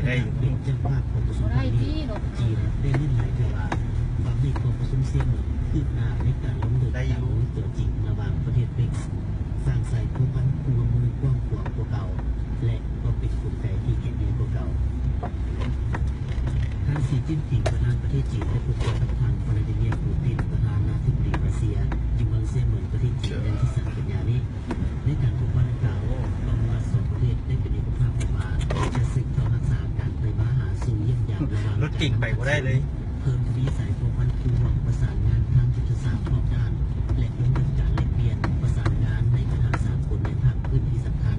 ได้เป็นเจ้าภาพของประชุมนี้จีนได้เล่นหลายเวลาความในของประชุมเซียนคืบหน้าในการล้มเลิกการลงตัวจริงระหว่างประเทศเม็กซ์สร้างสายผูกพันคู่มือกว้างขวางกว่าเก่าและก็เป็นกลไกที่เก็บดีกว่าเก่าท่านสีจิ้นผิงประธานประเทศจีนได้พบกับทางวลาดิเมียร์ปูตินประธานาธิบดีรัสเซียอยู่เมืองเซียนเหมือนประเทศจีนในที่3 กันยายนนี้ในการพบว่าดังกล่าวต้องมา2 ประเทศได้เป็นเอกภาพออกมาจะสืบทอดรักษาการไปมาหาสู่เยี่ยมยามระหว่างรถกิ่งไปก็ได้เลยเพิ่มทวีสายผูกพันคู่วางประสานงานทางยุทธศาสตร์รอบด้านและร่วมกันการแลกเปลี่ยนประสานงานในปัญหาสากลในภาคพื้นที่สำคัญ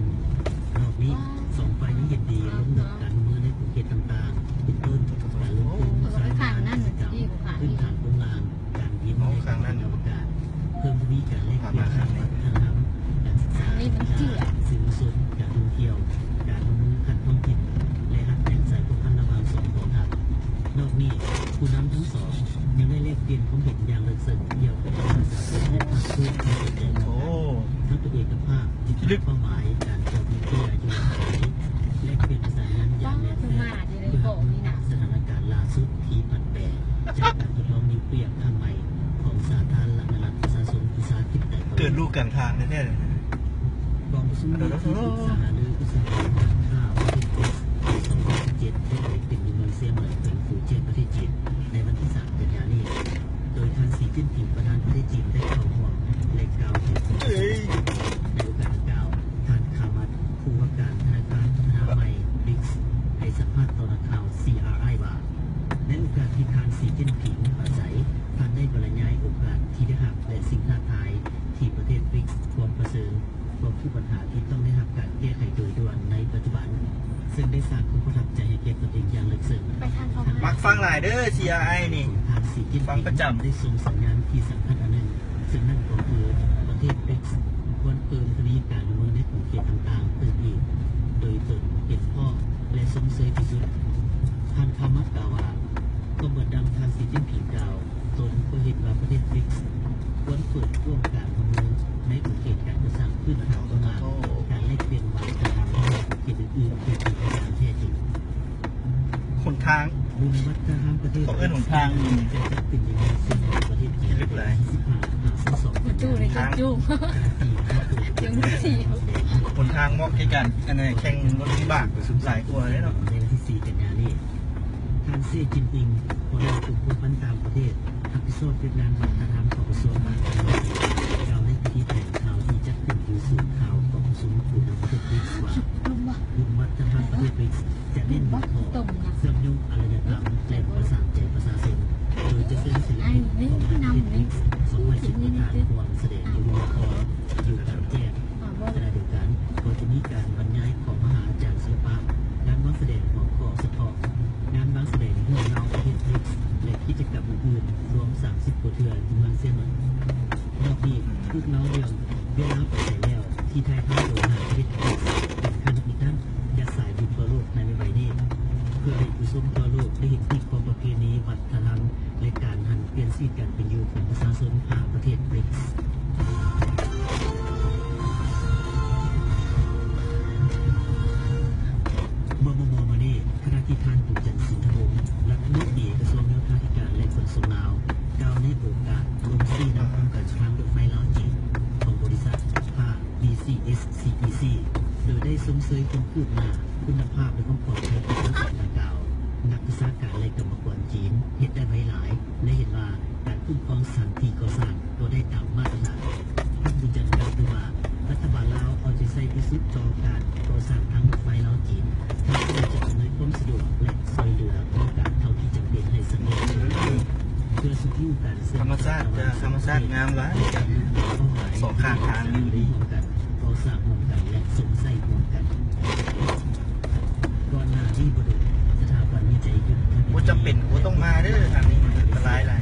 นอกนี้2 ฝ่ายยังเห็นดีร่วมมือกันมือในภูเก็ตต่างๆเป็นต้นการลงทุนสร้างงานกิจกรรมพื้นฐานโรงงานการบินในการอวกาศเพิ่มทวีการแลกเปลี่ยนทางวัฒนธรรมการศึกษาสื่อมวลชนการท่องเที่ยวการลงมือขัดท้องถิ่นและหักแบ่งสายผูกพันระหว่าง2 กองทัพนอกนี้ผู้นำทั้ง2ยังได้แลกเปลี่ยนความเห็นอย่างลึกซึ้งเกี่ยวกับภาษาและภาคพื้นที่สนใจทั้งตัวเอกภาพที่ลึกเป้าหมายการจับมือเพื่ออยู่และเปลี่ยนภาษางานอย่างแน่นแฟ้นเพื่อสถานการณ์ล่าสุดที่ผันแปรจากการทดลองนิวเคลียร์ครั้งใหม่ของสาธารณรัฐประชาชนวิสาหกิจแต่เกิดลูกกลางทางแน่เลยกองประชุมที่ปรึกษาหรืออุตสาหกรรมการค้าประเทศจีน2017ได้เป็นอยู่เมืองเซียเหมินแขวงฟูเจียนประเทศจีนในวันที่3 กันยายนนี้โดยท่านสีจิ้นผิงประธานประเทศจีนได้เข้าร่วมและกล่าวถึงในโอกาสกล่าวท่านคามัดผู้ว่าการธนาคารพัฒนาใหม่บิ๊กซ์ให้สัมภาษณ์ต่อนักข่าว CRI ว่าในโอกาสที่ท่านสีจิ้นผิงอาศัยท่านได้บรรยายโอกาสที่ได้รับและสิ่งท้าทายที่ประเทศบิ๊กซ์ความประเสริฐความผู้ปัญหาที่ต้องได้รับการแก้ไขโดยด่วนในปัจจุบันซึ่งได้สร้างความประทับใจให้แก่ตนเองอย่างลึกซึ้งมักฟังหลายเด้อ CRI นี่ฟังประจำได้ส่งสัญญาณที่สำคัญอันหนึ่งซึ่งนั่นก็คือประเทศเบ็กซ์ควรเพิ่มทวีการลงมือในภูเก็ตต่างๆเพิ่มอีกโดยตนเป็นพ่อและสมเสยที่สุดท่านคามัดกล่าวว่าก็เหมือนดังท่านสีจิ้นผิงกล่าวตนก็เห็นว่าประเทศเบ็กซ์ควรเปิดร่วมการลงมือในภูเก็ตการสร้างพื้นฐานประมาณการแลกเปลี่ยนวัฒนธรรมภูเก็ตอื่นๆเพื่อเป็นการแท้จริงคนทางบุญวัฒนธรรมประเทศเขาเอื้อนหนทางจะจัดเป็นอย่างไรซึ่งประเทศจีนลึกเลยจู้เลยจู้ยังไม่สี่คนทางเหมาะแข่งกันอันนี้แข่งรถวิบากหลายกว่าเลยเนาะในวันที่4 กันยายนนี้ท่านซี่จินปิงหัวหน้ากลุ่มผู้พันตามประเทศทักษิณเป็นงานวัฒนธรรมของกระทรวงมหาดไทยกล่าวในพิธีแถลงข่าวที่จัดขึ้นอยู่ศูนย์ข่าวของประชุมผู้นำประเทศบริกส์ว่าบุญวัฒนธรรมประเทศบริกส์จะเน้นบทขอเสื่อมโยงอารยธรรมและประสานใจประชาชนโดยจะเป็นศิลปินของประเทศบริกส์210 ประธานความแสดงอยู่หัวข้ออยู่กลางแจ้งขณะเดียวกันก็จะมีการบรรยายของมหาอาจารย์ศิลปะงานวางแสดงหัวข้อเฉพาะงานวางแสดงเรื่องราวประเทศบริกส์และกิจกรรมอื่นๆรวม30 กว่าเทื่อที่เมืองเซียเหมินนอกนี้ทุกเล่าเรื่องเวลาไปใส่แล้วที่ไทยทำโดยนายประเทศบริกส์เป็นคณะอีกด้านยัดสายบุญทั่วโลกในใบนี้เพื่อให้ผู้ชมทั่วโลกได้เห็นที่ความประเพณีวัฒนธรรมและการหันเปลี่ยนชีวิตการเป็นอยู่ของประชาชนภายประเทศบริกส์เมื่อมานี้คณะที่ท่านบุญจันทร์สินธวงศ์รัฐมนตรีกระทรวงโยธาธิการและขนส่งลาวกล่าวในโอกาสลงชื่อนำโครงการทางรถไฟลาวจีนของบริษัทBCS CPC โดยได้ส่งเสริมความคืบหน้าคุณภาพและความปลอดภัยของรถไฟดังกล่าวนักวิชาการและกรรมกรจีนเห็นได้ไว้หลายและเห็นว่าการคุ้มครองสถานที่ก่อสร้างก็ได้ตามมาตรฐานท่านบุญจันทร์กล่าวว่ารัฐบาลลาวเอาใจใส่ที่สุดต่อการก่อสร้างทางรถไฟลาวจีนเพื่อจะอำนวยความสะดวกและช่วยเหลือโครงการเท่าที่จำเป็นให้สำเร็จเพื่อสุขีการธรรมชาติงามหลายสองข้างทางอยู่ดีกันก่อสร้างร่วมกันและสงสัยร่วมกันก่อนหน้าที่บริษัทสถาบันวิจัยยุทธว่าจำเป็นว่าต้องมาเด้อทางนี้มันอันตรายหลาย